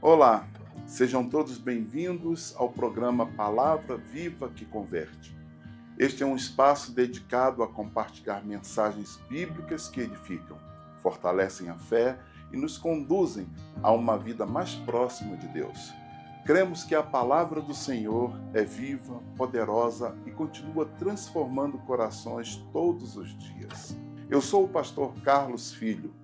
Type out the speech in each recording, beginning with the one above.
Olá, sejam todos bem-vindos ao programa Palavra Viva que Converte. Este é um espaço dedicado a compartilhar mensagens bíblicas que edificam, fortalecem a fé e nos conduzem a uma vida mais próxima de Deus. Cremos que a palavra do Senhor é viva, poderosa e continua transformando corações todos os dias. Eu sou o pastor Carlos Filho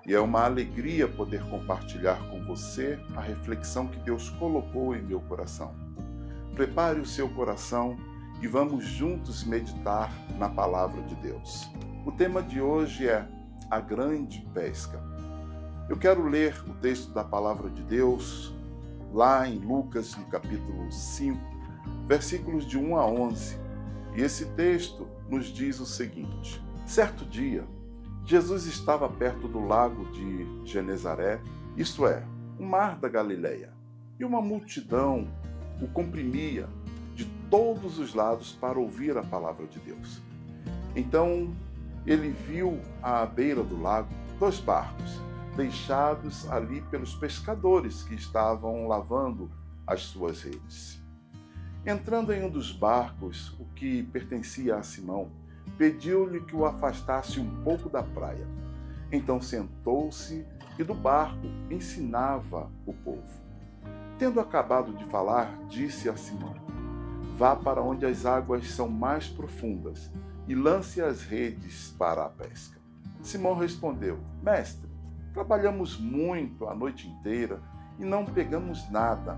e é uma alegria poder compartilhar com você a reflexão que Deus colocou em meu coração. Prepare o seu coração e vamos juntos meditar na palavra de Deus. O tema de hoje é a grande pesca. Eu quero ler o texto da palavra de Deus lá em Lucas, no capítulo 5, versículos de 1 a 11. E esse texto nos diz o seguinte: certo dia, Jesus estava perto do lago de Genezaré, isto é, o mar da Galileia, e uma multidão o comprimia de todos os lados para ouvir a palavra de Deus. Então ele viu à beira do lago 2 barcos, deixados ali pelos pescadores que estavam lavando as suas redes. Entrando em um dos barcos, o que pertencia a Simão, pediu-lhe que o afastasse um pouco da praia. Então sentou-se e do barco ensinava o povo. Tendo acabado de falar, disse a Simão: vá para onde as águas são mais profundas e lance as redes para a pesca. Simão respondeu: mestre, trabalhamos muito a noite inteira e não pegamos nada.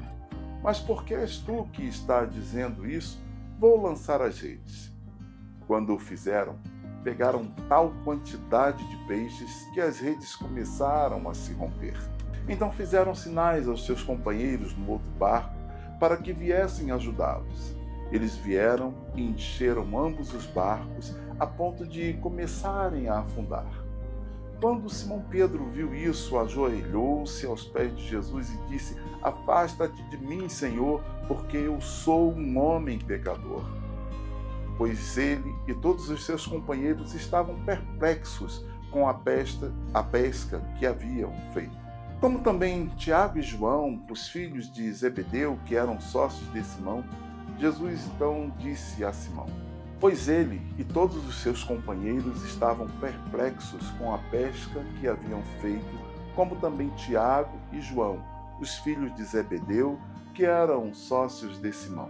Mas por que és tu que está dizendo isso? Vou lançar as redes. Quando o fizeram, pegaram tal quantidade de peixes que as redes começaram a se romper. Então fizeram sinais aos seus companheiros no outro barco para que viessem ajudá-los. Eles vieram e encheram ambos os barcos a ponto de começarem a afundar. Quando Simão Pedro viu isso, ajoelhou-se aos pés de Jesus e disse: afasta-te de mim, Senhor, porque eu sou um homem pecador. Pois ele e todos os seus companheiros estavam perplexos com a pesca que haviam feito. Como também Tiago e João, os filhos de Zebedeu, que eram sócios de Simão, Jesus então disse a Simão: pois ele e todos os seus companheiros estavam perplexos com a pesca que haviam feito, como também Tiago e João, os filhos de Zebedeu, que eram sócios de Simão.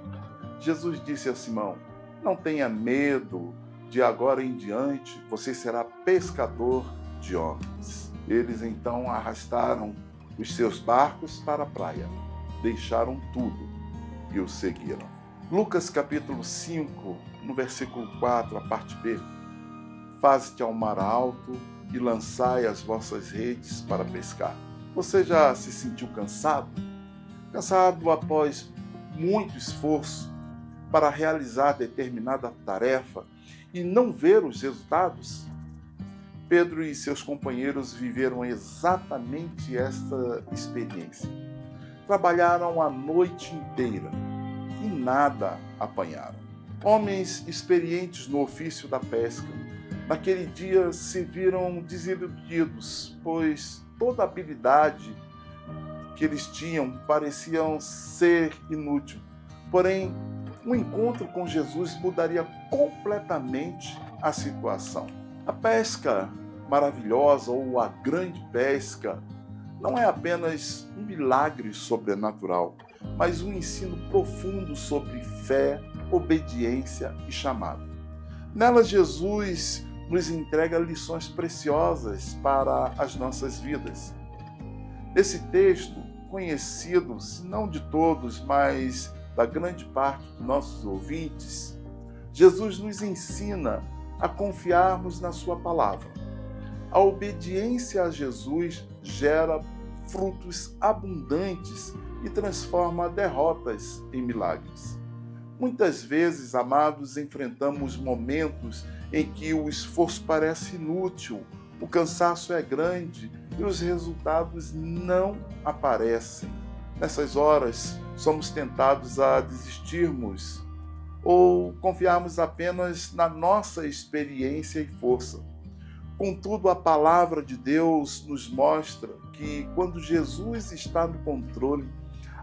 Jesus disse a Simão: não tenha medo, de agora em diante você será pescador de homens. Eles então arrastaram os seus barcos para a praia, deixaram tudo e o seguiram. Lucas capítulo 5, no versículo 4, a parte B. Faze-te ao mar alto e lançai as vossas redes para pescar. Você já se sentiu cansado? Cansado após muito esforço para realizar determinada tarefa e não ver os resultados? Pedro e seus companheiros viveram exatamente esta experiência. Trabalharam a noite inteira e nada apanharam. Homens experientes no ofício da pesca, naquele dia se viram desiludidos, pois toda a habilidade que eles tinham parecia ser inútil. Porém, um encontro com Jesus mudaria completamente a situação. A pesca maravilhosa ou a grande pesca não é apenas um milagre sobrenatural, mas um ensino profundo sobre fé, obediência e chamado. Nela, Jesus nos entrega lições preciosas para as nossas vidas. Nesse texto, conhecido, se não de todos, mas da grande parte dos nossos ouvintes, Jesus nos ensina a confiarmos na sua palavra. A obediência a Jesus gera frutos abundantes e transforma derrotas em milagres. Muitas vezes, amados, enfrentamos momentos em que o esforço parece inútil, o cansaço é grande e os resultados não aparecem. Nessas horas, somos tentados a desistirmos ou confiarmos apenas na nossa experiência e força. Contudo, a palavra de Deus nos mostra que quando Jesus está no controle,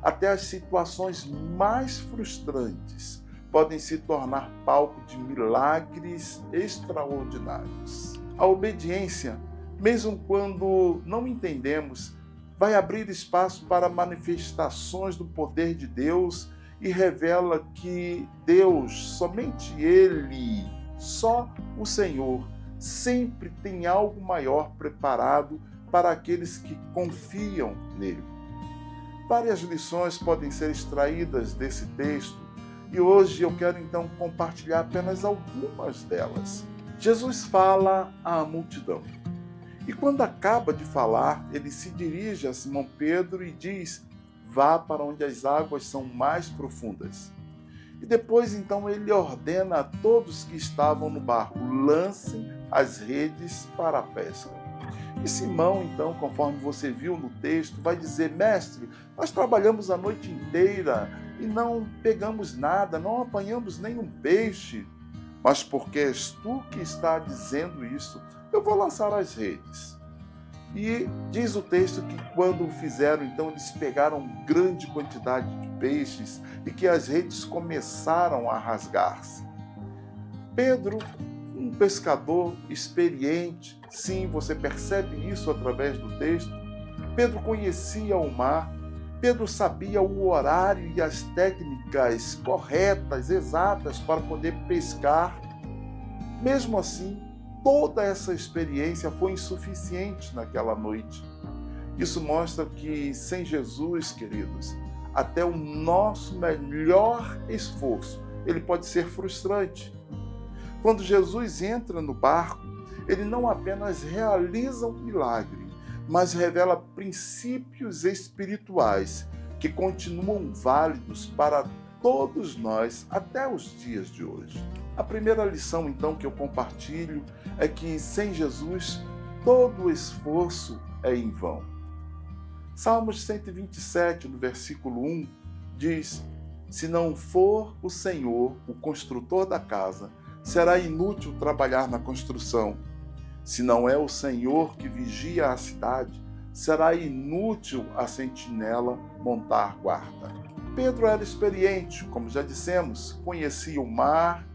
até as situações mais frustrantes podem se tornar palco de milagres extraordinários. A obediência, mesmo quando não entendemos, vai abrir espaço para manifestações do poder de Deus e revela que Deus, somente Ele, só o Senhor, sempre tem algo maior preparado para aqueles que confiam nele. Várias lições podem ser extraídas desse texto e hoje eu quero então compartilhar apenas algumas delas. Jesus fala à multidão e quando acaba de falar, ele se dirige a Simão Pedro e diz: vá para onde as águas são mais profundas. E depois então ele ordena a todos que estavam no barco: lancem as redes para a pesca. E Simão, então, conforme você viu no texto, vai dizer: mestre, nós trabalhamos a noite inteira e não pegamos nada, não apanhamos nenhum peixe. Mas porque és tu que está dizendo isso, eu vou lançar as redes. E diz o texto que quando o fizeram, então eles pegaram grande quantidade de peixes e que as redes começaram a rasgar-se. Pedro, um pescador experiente, sim, você percebe isso através do texto. Pedro conhecia o mar, Pedro sabia o horário e as técnicas corretas, exatas para poder pescar. Mesmo assim, toda essa experiência foi insuficiente naquela noite. Isso mostra que sem Jesus, queridos, até o nosso melhor esforço, ele pode ser frustrante. Quando Jesus entra no barco, ele não apenas realiza um milagre, mas revela princípios espirituais que continuam válidos para todos nós até os dias de hoje. A primeira lição, então, que eu compartilho é que sem Jesus, todo esforço é em vão. Salmos 127, no versículo 1, diz: se não for o Senhor, o construtor da casa, será inútil trabalhar na construção. Se não é o Senhor que vigia a cidade, será inútil a sentinela montar guarda. Pedro era experiente, como já dissemos, conhecia o mar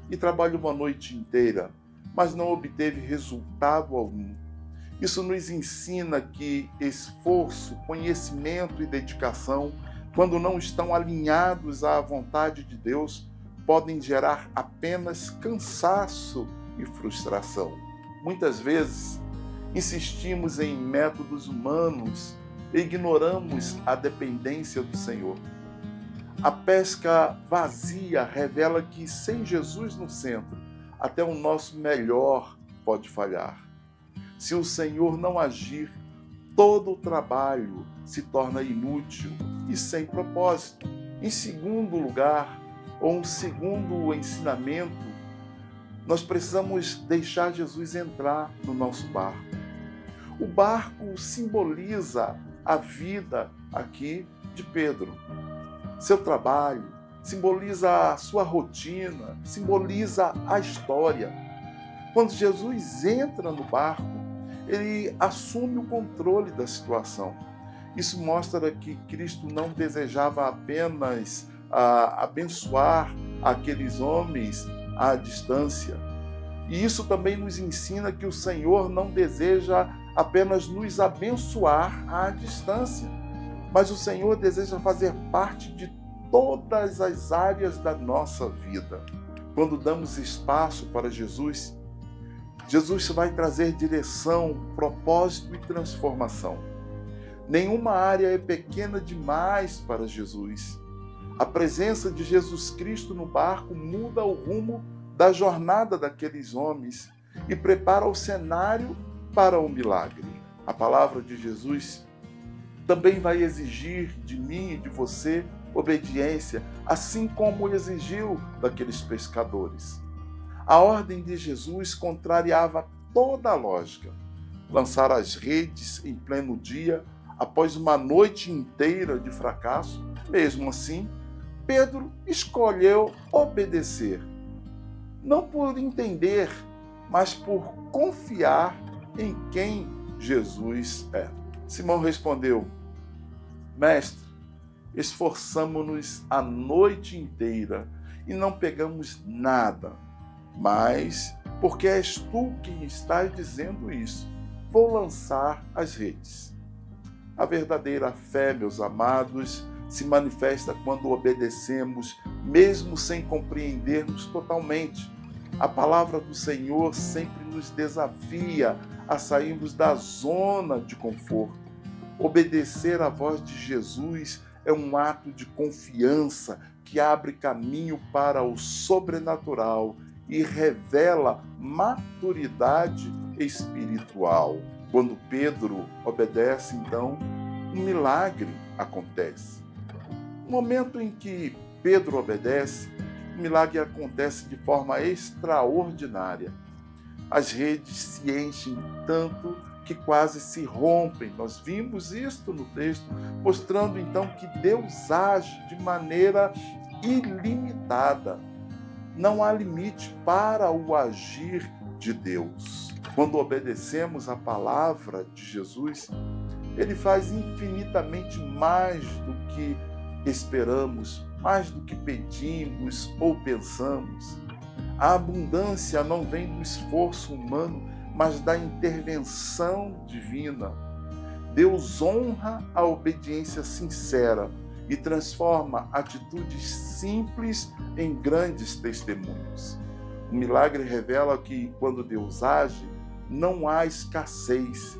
e trabalhou a noite inteira, mas não obteve resultado algum. Isso nos ensina que esforço, conhecimento e dedicação, quando não estão alinhados à vontade de Deus, podem gerar apenas cansaço e frustração. Muitas vezes, insistimos em métodos humanos e ignoramos a dependência do Senhor. A pesca vazia revela que, sem Jesus no centro, até o nosso melhor pode falhar. Se o Senhor não agir, todo o trabalho se torna inútil e sem propósito. Em segundo lugar, ou um segundo ensinamento, nós precisamos deixar Jesus entrar no nosso barco. O barco simboliza a vida aqui de Pedro. Seu trabalho simboliza a sua rotina, simboliza a história. Quando Jesus entra no barco, ele assume o controle da situação. Isso mostra que Cristo não desejava apenas abençoar aqueles homens à distância. E isso também nos ensina que o Senhor não deseja apenas nos abençoar à distância, mas o Senhor deseja fazer parte de todas as áreas da nossa vida. Quando damos espaço para Jesus, Jesus vai trazer direção, propósito e transformação. Nenhuma área é pequena demais para Jesus. A presença de Jesus Cristo no barco muda o rumo da jornada daqueles homens e prepara o cenário para o milagre. A palavra de Jesus também vai exigir de mim e de você obediência, assim como exigiu daqueles pescadores. A ordem de Jesus contrariava toda a lógica. Lançar as redes em pleno dia, após uma noite inteira de fracasso. Mesmo assim, Pedro escolheu obedecer. Não por entender, mas por confiar em quem Jesus é. Simão respondeu: Mestre, esforçamo-nos a noite inteira e não pegamos nada. Mas, porque és tu quem estás dizendo isso, vou lançar as redes. A verdadeira fé, meus amados, se manifesta quando obedecemos, mesmo sem compreendermos totalmente. A palavra do Senhor sempre nos desafia a sairmos da zona de conforto. Obedecer à voz de Jesus é um ato de confiança que abre caminho para o sobrenatural e revela maturidade espiritual. Quando Pedro obedece, então, um milagre acontece. No momento em que Pedro obedece, o milagre acontece de forma extraordinária. As redes se enchem tanto que quase se rompem. Nós vimos isto no texto, mostrando então que Deus age de maneira ilimitada. Não há limite para o agir de Deus. Quando obedecemos a palavra de Jesus, Ele faz infinitamente mais do que esperamos, mais do que pedimos ou pensamos. A abundância não vem do esforço humano, mas da intervenção divina. Deus honra a obediência sincera e transforma atitudes simples em grandes testemunhos. O milagre revela que, quando Deus age, não há escassez,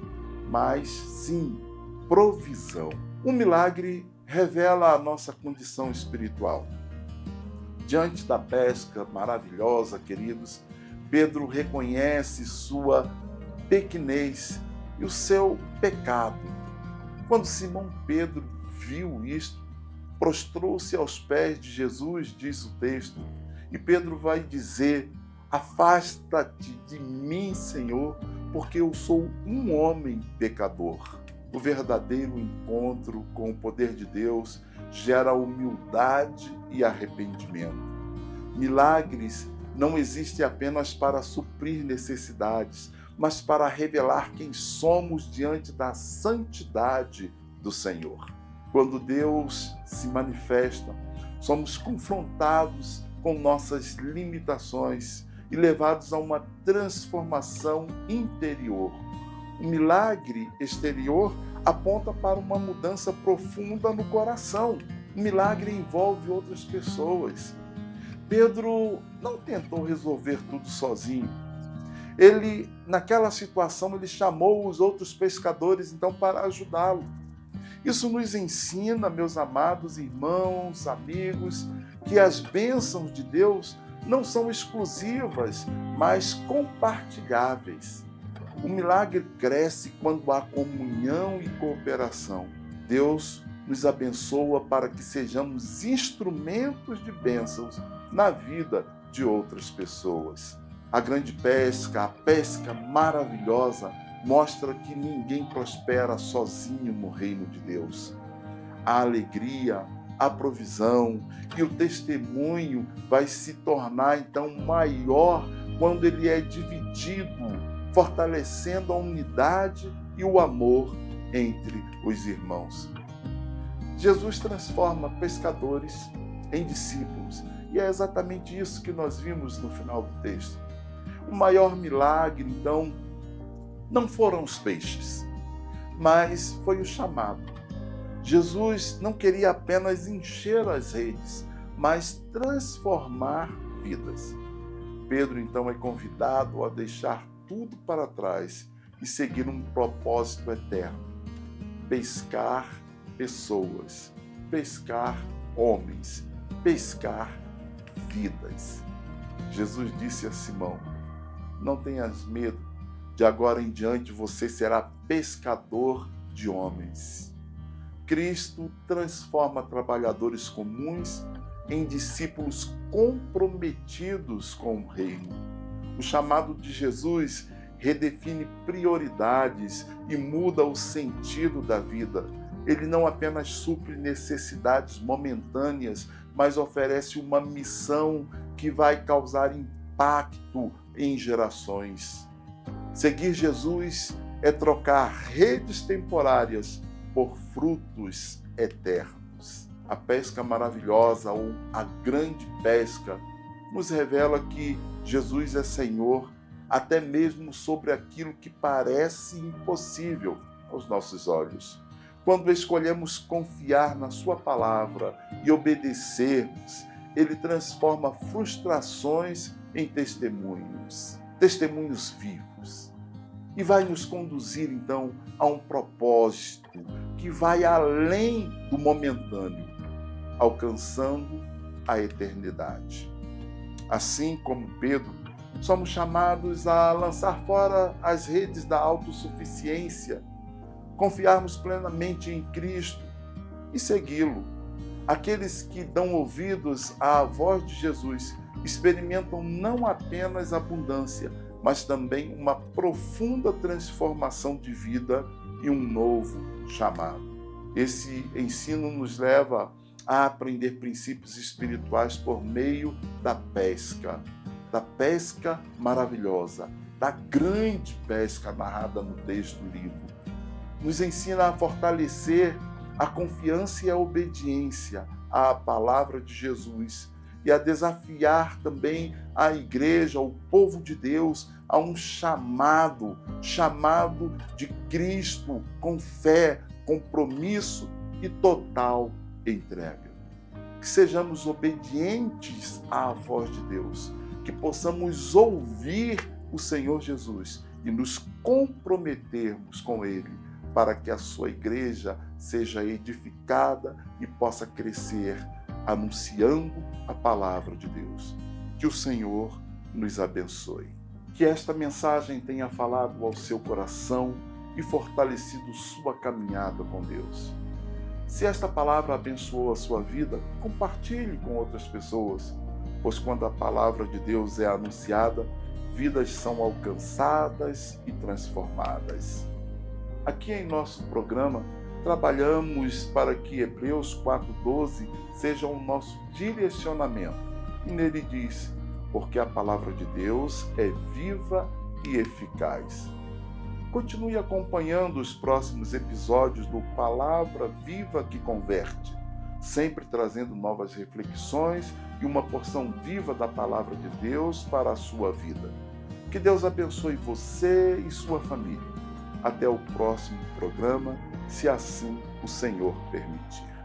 mas sim provisão. O milagre revela a nossa condição espiritual. Diante da pesca maravilhosa, queridos, Pedro reconhece sua pequenez e o seu pecado. Quando Simão Pedro viu isto, prostrou-se aos pés de Jesus, diz o texto, e Pedro vai dizer: afasta-te de mim, Senhor, porque eu sou um homem pecador. O verdadeiro encontro com o poder de Deus gera humildade e arrependimento. Milagres não existem apenas para suprir necessidades, mas para revelar quem somos diante da santidade do Senhor. Quando Deus se manifesta, somos confrontados com nossas limitações e levados a uma transformação interior. O milagre exterior aponta para uma mudança profunda no coração. O milagre envolve outras pessoas. Pedro não tentou resolver tudo sozinho. Naquela situação, ele chamou os outros pescadores, então, para ajudá-lo. Isso nos ensina, meus amados irmãos, amigos, que as bênçãos de Deus não são exclusivas, mas compartilháveis. O milagre cresce quando há comunhão e cooperação. Deus nos abençoa para que sejamos instrumentos de bênçãos na vida de outras pessoas. A grande pesca, a pesca maravilhosa, mostra que ninguém prospera sozinho no reino de Deus. A alegria, a provisão e o testemunho vai se tornar então maior quando ele é dividido, fortalecendo a unidade e o amor entre os irmãos. Jesus transforma pescadores em discípulos, e é exatamente isso que nós vimos no final do texto. O maior milagre, então, não foram os peixes, mas foi o chamado. Jesus não queria apenas encher as redes, mas transformar vidas. Pedro, então, é convidado a deixar tudo para trás e seguir um propósito eterno: pescar pessoas, pescar homens, pescar vidas. Jesus disse a Simão: não tenhas medo, de agora em diante você será pescador de homens. Cristo transforma trabalhadores comuns em discípulos comprometidos com o reino. O chamado de Jesus redefine prioridades e muda o sentido da vida. Ele não apenas supre necessidades momentâneas, mas oferece uma missão que vai causar impacto em gerações. Seguir Jesus é trocar redes temporárias por frutos eternos. A pesca maravilhosa ou a grande pesca nos revela que Jesus é Senhor até mesmo sobre aquilo que parece impossível aos nossos olhos. Quando escolhemos confiar na sua palavra e obedecermos, ele transforma frustrações em testemunhos vivos. E vai nos conduzir, então, a um propósito que vai além do momentâneo, alcançando a eternidade. Assim como Pedro, somos chamados a lançar fora as redes da autossuficiência, confiarmos plenamente em Cristo e segui-lo. Aqueles que dão ouvidos à voz de Jesus experimentam não apenas abundância, mas também uma profunda transformação de vida e um novo chamado. Esse ensino nos leva a aprender princípios espirituais por meio da pesca maravilhosa, da grande pesca narrada no texto lido. Nos ensina a fortalecer a confiança e a obediência à palavra de Jesus e a desafiar também a igreja, o povo de Deus, a um chamado de Cristo com fé, compromisso e total entrega. Que sejamos obedientes à voz de Deus, que possamos ouvir o Senhor Jesus e nos comprometermos com Ele, para que a sua igreja seja edificada e possa crescer, anunciando a palavra de Deus. Que o Senhor nos abençoe. Que esta mensagem tenha falado ao seu coração e fortalecido sua caminhada com Deus. Se esta palavra abençoou a sua vida, compartilhe com outras pessoas, pois quando a palavra de Deus é anunciada, vidas são alcançadas e transformadas. Aqui em nosso programa, trabalhamos para que Hebreus 4:12 seja o nosso direcionamento. E nele diz: porque a palavra de Deus é viva e eficaz. Continue acompanhando os próximos episódios do Palavra Viva que Converte, sempre trazendo novas reflexões e uma porção viva da palavra de Deus para a sua vida. Que Deus abençoe você e sua família. Até o próximo programa, se assim o Senhor permitir.